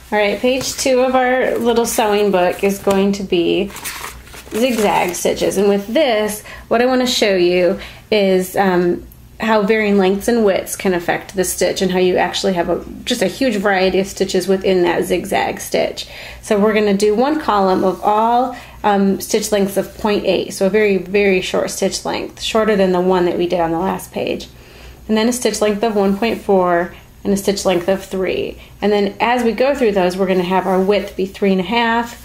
All right, page 2 of our little sewing book is going to be zigzag stitches. And with this, what I want to show you is how varying lengths and widths can affect the stitch, and how you actually have just a huge variety of stitches within that zigzag stitch. So we're going to do one column of all stitch lengths of 0.8, so a very, very short stitch length, shorter than the one that we did on the last page. And then a stitch length of 1.4 and a stitch length of 3. And then as we go through those, we're going to have our width be 3.5,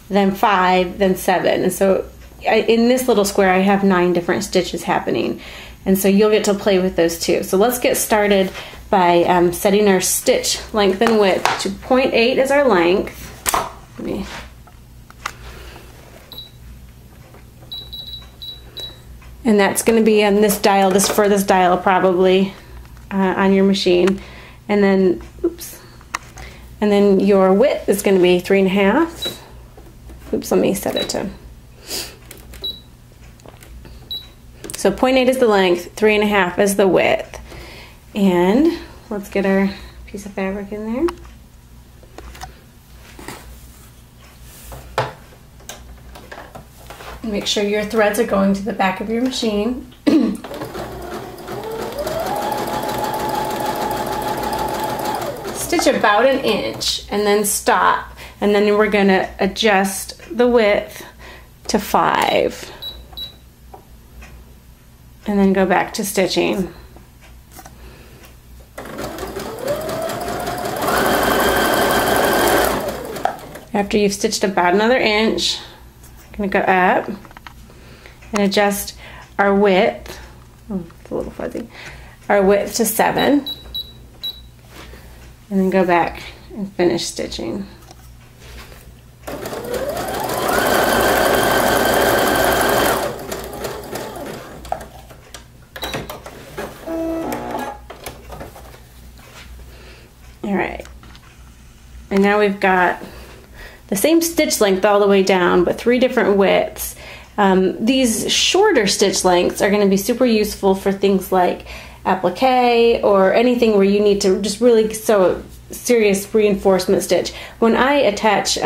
then 5, then 7. And so in this little square, I have 9 different stitches happening. And so you'll get to play with those too. So let's get started by setting our stitch length and width to 0.8 as our length. And that's going to be on this dial, this furthest dial probably on your machine. And then, oops. And then your width is going to be 3.5. Oops, let me set it to. So 0.8 is the length, 3.5 is the width. And let's get our piece of fabric in there. And make sure your threads are going to the back of your machine. Stitch about 1 inch and then stop. And then we're going to adjust the width to 5. And then go back to stitching. After you've stitched about another inch, I'm going to go up and adjust our width. Oh, it's a little fuzzy. Our width to 7. And then go back and finish stitching. All right, and now we've got the same stitch length all the way down, but 3 different widths. These shorter stitch lengths are going to be super useful for things like applique or anything where you need to just really sew a serious reinforcement stitch. When I attach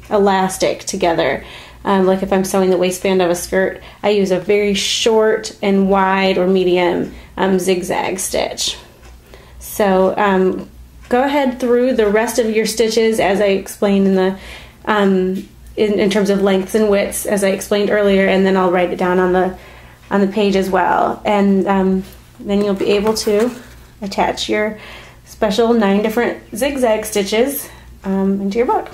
elastic together, like if I'm sewing the waistband of a skirt, I use a very short and wide or medium zigzag stitch. So go ahead through the rest of your stitches as I explained in the in terms of lengths and widths as I explained earlier, and then I'll write it down on the page as well. And then you'll be able to attach your special 9 different zigzag stitches into your book.